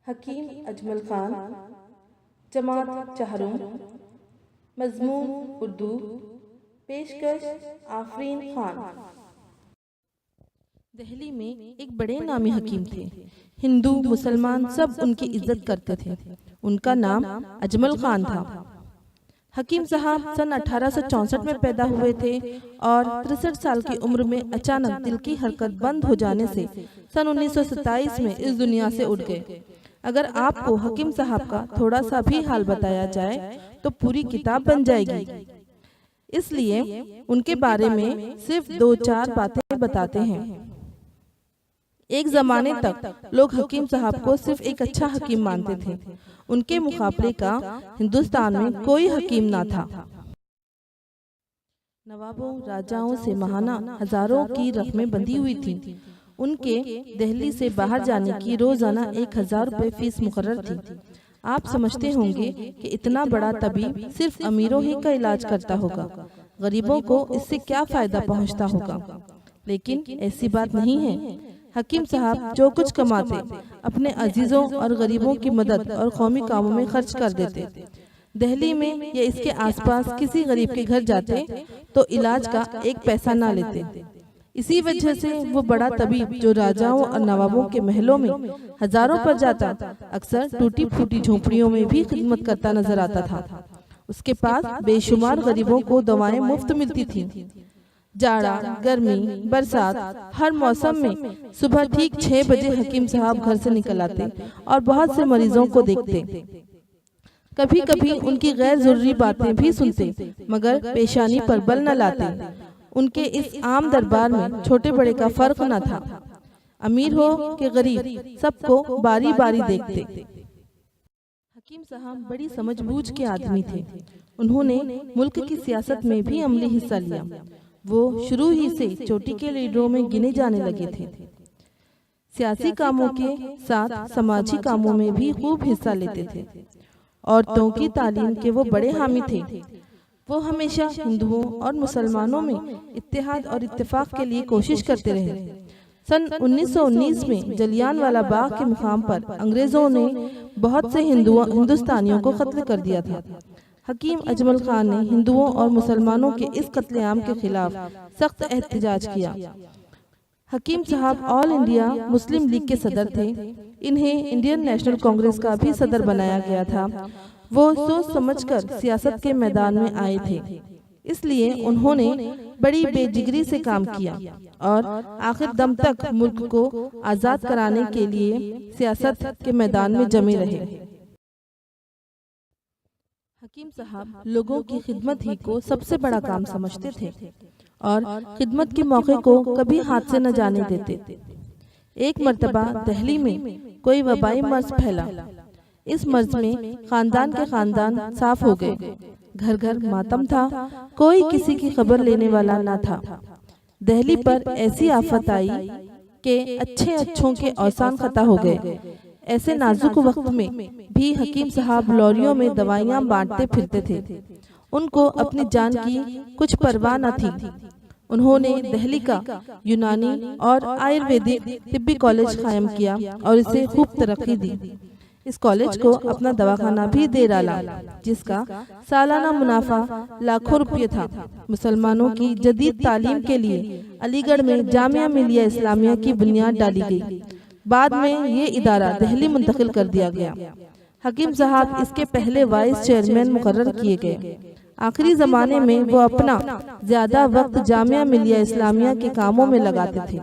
हकीम अजमल खान, जमात चहरों, मजमून उर्दू, पेशकश आफरीन खान। दिल्ली में एक बड़े नामी हकीम थे। हिंदू मुसलमान सब उनकी इज्जत करते थे। उनका नाम अजमल खान था। हकीम साहब सन 1864 में पैदा हुए थे और 63 साल की उम्र में अचानक दिल की हरकत बंद हो जाने से सन 1927 में इस दुनिया से उठ गए। अगर आपको हकीम साहब का थोड़ा सा भी हाल बताया जाए तो पूरी किताब बन जाएगी। इसलिए उनके बारे में सिर्फ 2-4 बातें बताते हैं। एक जमाने तक लोग हकीम साहब को सिर्फ एक अच्छा हकीम मानते थे। उनके मुकाबले का हिंदुस्तान में कोई हकीम ना था। नवाबों राजाओं से महाना हजारों की रकमें बंधी हुई थी। उनके दिल्ली से बाहर जाने की रोजाना 1000 रुपये फीस मुकर्रर थी। आप समझते होंगे कि इतना बड़ा तबीब सिर्फ अमीरों ही का इलाज करता होगा, गरीबों को इससे क्या फायदा पहुंचता होगा। लेकिन ऐसी बात नहीं है। हकीम साहब जो कुछ कमाते अपने अजीजों और गरीबों की मदद और कौमी कामों में खर्च कर देते। दिल्ली में या इसके आसपास किसी गरीब के घर जाते तो इलाज का एक पैसा ना लेते। इसी वजह से वो बड़ा तबीब जो राजाओं और नवाबों के महलों में हजारों पर जाता, अक्सर टूटी फूटी झोपड़ियों में भी खिदमत करता नजर आता था। उसके पास बेशुमार गरीबों को दवाएं मुफ्त मिलती थी। जाड़ा, गर्मी, बरसात, हर मौसम में सुबह ठीक 6 बजे हकीम साहब घर से निकल आते और बहुत से मरीजों को देखते। कभी कभी उनकी गैर जरूरी बातें भी सुनते, मगर पेशानी पर बल न लाते। उनके इस आम दरबार में छोटे बड़े का फर्क न था। अमीर हो कि गरीब, सबको बारी बारी देखते। हकीम साहब बड़ी समझबूझ के आदमी थे। उन्होंने मुल्क की सियासत में भी अमली हिस्सा लिया। वो शुरू ही से चोटी के लीडरों में गिने जाने लगे थे। सियासी कामों के साथ समाजी कामों में भी खूब हिस्सा लेते थे। औरतों की तालीम के वो बड़े हामी थे। वो हमेशा हिंदुओं और मुसलमानों में इत्तेहाद और इत्तेफाक के लिए कोशिश करते रहे। सन 1919 में जलियांवाला बाग के मुकाम पर अंग्रेजों ने बहुत से हिंदुस्तानियों को कत्ल कर दिया था। हकीम अजमल खान ने हिंदुओं और मुसलमानों के इस कत्लेआम के खिलाफ सख्त एहतजाज किया। हकीम साहब ऑल इंडिया मुस्लिम लीग के सदर थे। इन्हें इंडियन नेशनल कांग्रेस का भी सदर बनाया गया था। वो सोच समझकर सियासत के मैदान में आए थे, इसलिए उन्होंने बड़ी बेजिगरी से काम किया और आखिर दम तक मुल्क को आजाद कराने के लिए सियासत के मैदान में जमे रहे। हकीम साहब लोगों की खिदमत ही को सबसे बड़ा काम समझते थे और खिदमत के मौके को कभी हाथ से न जाने देते। एक मर्तबा दिल्ली में कोई वबाई मर्ज फैला। इस मर्ज में खानदान के खानदान साफ हो गए। घर घर मातम था, कोई किसी की खबर लेने वाला न था। दिल्ली पर ऐसी आफत आई कि अच्छे अच्छों के औसान खता हो गए। ऐसे नाजुक वक्त में भी हकीम साहब लॉरियों में दवाइयां बांटते फिरते थे। उनको अपनी जान की कुछ परवाह न थी। उन्होंने दिल्ली का यूनानी और आयुर्वेदिक तिब्बी कॉलेज कायम किया और इसे खूब तरक्की दी। इस कॉलेज को अपना दवाखाना भी दे डाला, जिसका सालाना मुनाफा लाखों रुपये था। मुसलमानों की जदीद तालीम के लिए अलीगढ़ में जामिया मिलिया इस्लामिया की बुनियाद डाली गई। बाद में ये इदारा दिल्ली मुंतकिल कर दिया गया। हकीम साहब इसके पहले वाइस चेयरमैन मुकर्रर किए गए। आखिरी जमाने में वो अपना ज्यादा वक्त जामिया मिलिया इस्लामिया के कामों में लगाते थे।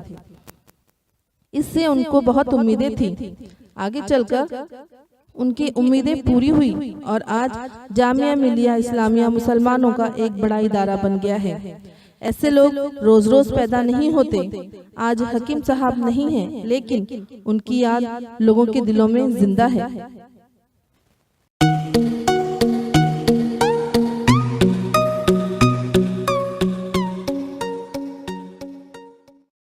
इससे उनको बहुत उम्मीदें थी। आगे चलकर उनकी उम्मीदें पूरी हुई और आज जामिया मिलिया इस्लामिया मुसलमानों का एक बड़ा इदारा बन गया है। ऐसे लोग रोज रोज पैदा नहीं होते। आज हकीम साहब नहीं हैं, लेकिन उनकी याद लोगों के दिलों में जिंदा है।